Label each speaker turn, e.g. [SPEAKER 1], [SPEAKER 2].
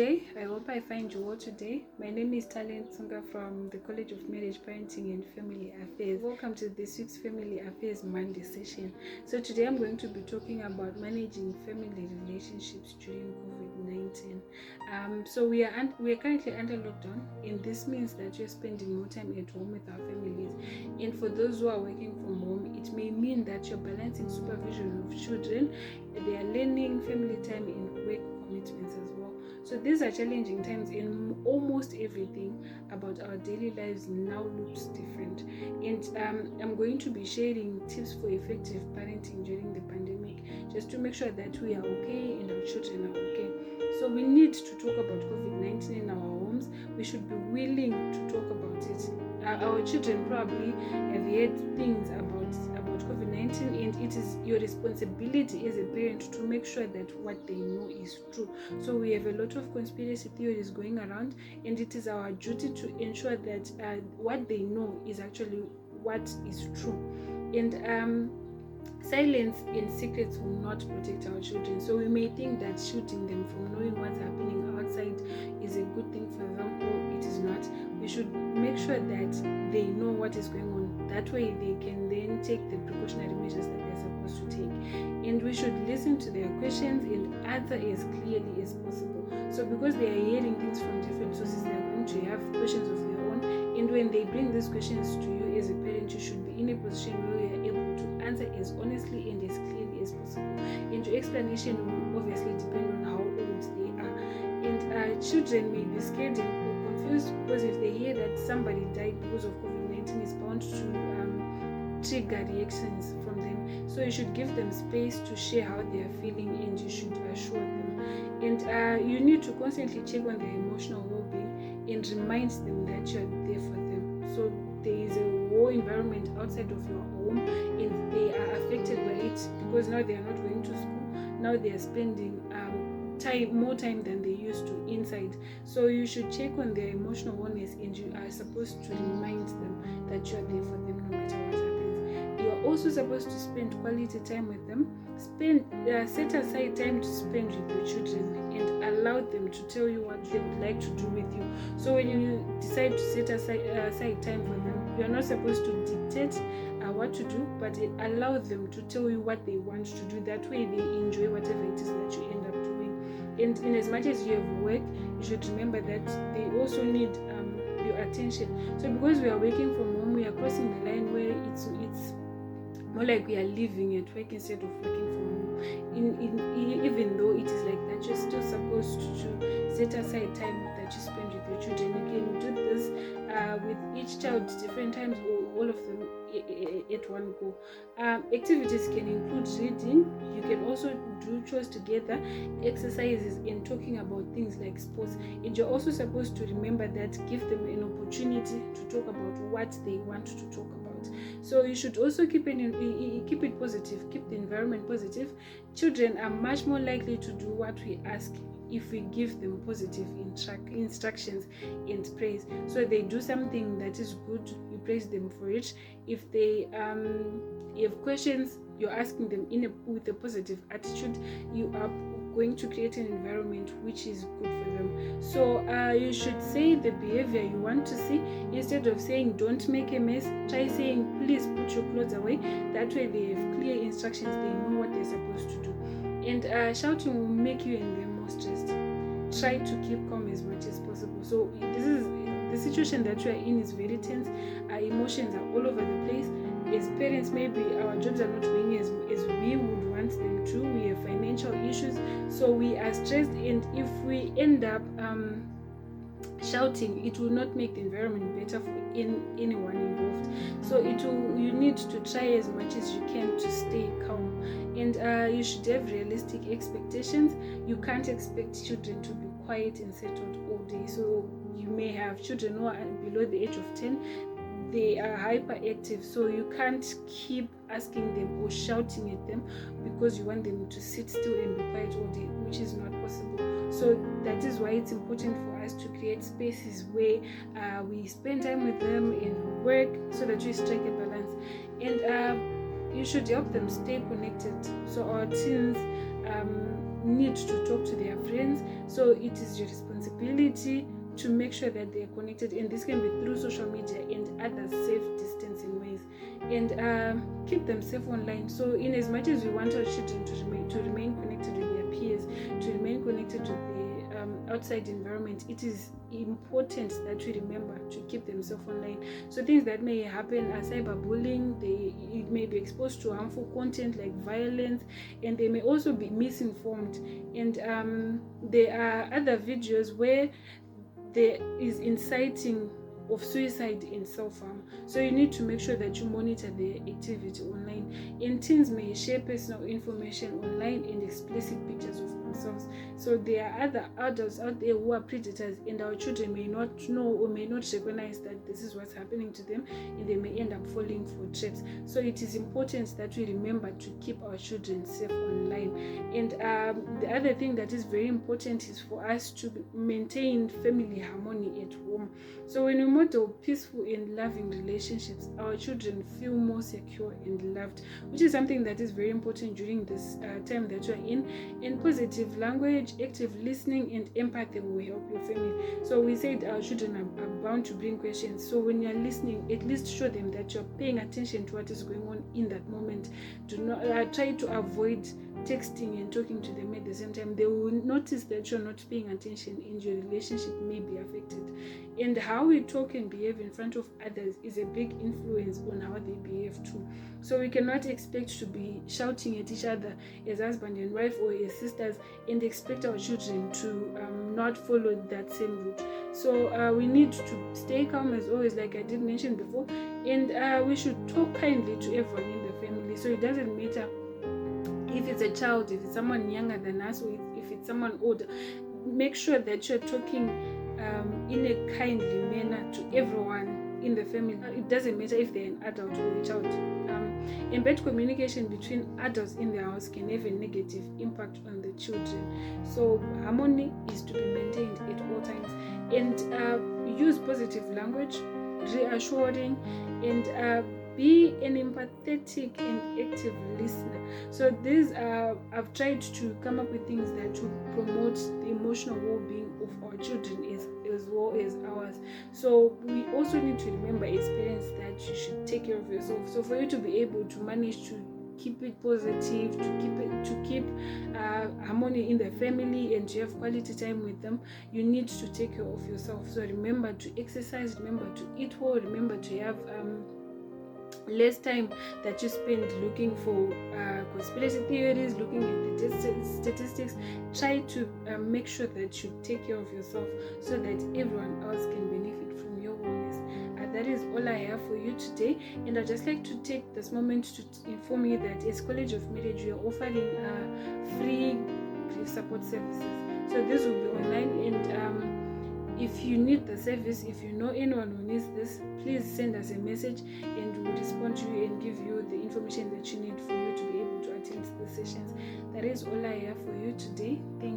[SPEAKER 1] day. I hope I find you well today. My name is Talent Sunga from the College of Marriage, Parenting and Family Affairs. Welcome to this week's Family Affairs Monday session. So today I'm going to be talking about managing family relationships during COVID-19. So we are currently under lockdown, and this means that we're spending more time at home with our families. And for those who are working from home, it may mean that you're balancing supervision of children, they are learning, family time, and work commitments as well. So these are challenging times, and almost everything about our daily lives now looks different. And I'm going to be sharing tips for effective parenting during the pandemic, just to make sure that we are okay and our children are okay. So we need to talk about COVID-19 in our homes. We should be willing to talk about it. Our children probably have heard things about COVID-19, and it is your responsibility as a parent to make sure that what they know is true. So we have a lot of conspiracy theories going around, and it is our duty to ensure that what they know is actually what is true. And silence and secrets will not protect our children. So we may think that shielding them from knowing what's happening outside is a good thing for them, or it is not. We should make sure that they know what is going on. That way they can then take the precautionary measures that they're supposed to take. And we should listen to their questions and answer as clearly as possible. So because they are hearing things from different sources, they're going to have questions of their own. And when they bring these questions to you as a parent, you should be in a position where you are able to answer as honestly and as clearly as possible. And your explanation will obviously depend on how old they are. And children may be scared or confused, because if they hear that somebody died because of COVID-19, it's bound to trigger reactions from them. So you should give them space to share how they are feeling, and you should assure them. And you need to constantly check on their emotional well-being and remind them that you are there for them. So there is a war environment outside of your home, and they are affected by it because now they are not going to school. Now they are spending more time than they used to inside. So you should check on their emotional wellness, and you are supposed to remind them that you are there for them no matter what happens. You are also supposed to spend quality time with them. Set aside time to spend with your children, and allow them to tell you what they would like to do with you. So when you decide to set aside time for them, you are not supposed to dictate what to do, but allow them to tell you what they want to do. That way they enjoy whatever it is that you end up doing. And in as much as you have work, you should remember that they also need your attention. So because we are working from home, we are crossing the line where it's more like we are living at work instead of working from home. Even though it is like that, you're still supposed to set aside time that you spend with your children. You can do this with each child different times, or all of them at one go. Activities can include reading. You can also do chores together, exercises, and talking about things like sports. And you're also supposed to remember that give them an opportunity to talk about what they want to talk about. So you should also keep it positive, keep the environment positive. Children are much more likely to do what we ask if we give them positive instructions and praise. So they do something that is good, you praise them for it. If they have questions, you're asking them with a positive attitude. You are going to create an environment which is good for them. So you should say the behavior you want to see. Instead of saying don't make a mess, try saying please put your clothes away. That way they have clear instructions, they know what they're supposed to do. And shouting will make you and them more stressed. Try to keep calm as much as possible. So this is the situation that you are in is very tense. Our emotions are all over the place. As parents, maybe our jobs are not going as we would want them to. We have financial issues, so we are stressed. And if we end up shouting, it will not make the environment better for anyone involved. So you need to try as much as you can to stay calm. And you should have realistic expectations. You can't expect children to be quiet and settled all day. So you may have children who are below the age of 10. They are hyperactive, so you can't keep asking them or shouting at them because you want them to sit still and be quiet all day, which is not possible. So that is why it's important for us to create spaces where we spend time with them and work, so that we strike a balance. And you should help them stay connected. So our teens need to talk to their friends. So it is your responsibility to make sure that they are connected, and this can be through social media and other safe distancing ways, and keep them safe online. So in as much as we want our children to remain connected with their peers, to remain connected to the outside environment, it is important that we remember to keep them safe online. So things that may happen are cyberbullying. It may be exposed to harmful content like violence, and they may also be misinformed. And there are other videos where there is inciting of suicide and self-harm. So you need to make sure that you monitor their activity online. And teens may share personal information online and explicit pictures of themselves. So there are other adults out there who are predators, and our children may not know or may not recognize that this is what's happening to them, and they may end up falling for traps. So it is important that we remember to keep our children safe online. And the other thing that is very important is for us to maintain family harmony at home. So when we model peaceful and loving relationships, our children feel more secure and loved, which is something that is very important during this time that you're in. And positive language, active listening, and empathy will help your family. So we said our children are bound to bring questions. So when you're listening, at least show them that you're paying attention to what is going on in that moment. Do not try to avoid texting and talking to them at the same time. They will notice that you're not paying attention, and your relationship may be affected. And how we talk and behave in front of others is a big influence on how they behave too. So we cannot expect to be shouting at each other as husband and wife or as sisters and expect our children to not follow that same route. So we need to stay calm as always, like I did mention before, and we should talk kindly to everyone in the family. So it doesn't matter if it's a child, if it's someone younger than us, or if it's someone older. Make sure that you're talking in a kindly manner to everyone in the family. It doesn't matter if they're an adult or a child. And bad communication between adults in the house can have a negative impact on the children. So harmony is to be maintained at all times. And use positive language, reassuring, and be an empathetic and active listener. So these I've tried to come up with things that will promote the emotional well-being of our children as well as ours. So we also need to remember as parents that you should take care of yourself. So for you to be able to manage to keep it positive, to keep harmony in the family, and to have quality time with them, you need to take care of yourself. So remember to exercise, remember to eat well, remember to have less time that you spend looking for conspiracy theories, looking at the statistics. Try to make sure that you take care of yourself so that everyone else can benefit from your wellness. That is all I have for you today, and I'd just like to take this moment to inform you that as College of Marriage, we are offering free grief support services. So this will be online, and if you need the service, if you know anyone who needs this, please send us a message and we'll respond to you and give you the information that you need for you to be able to attend the sessions. That is all I have for you today. Thank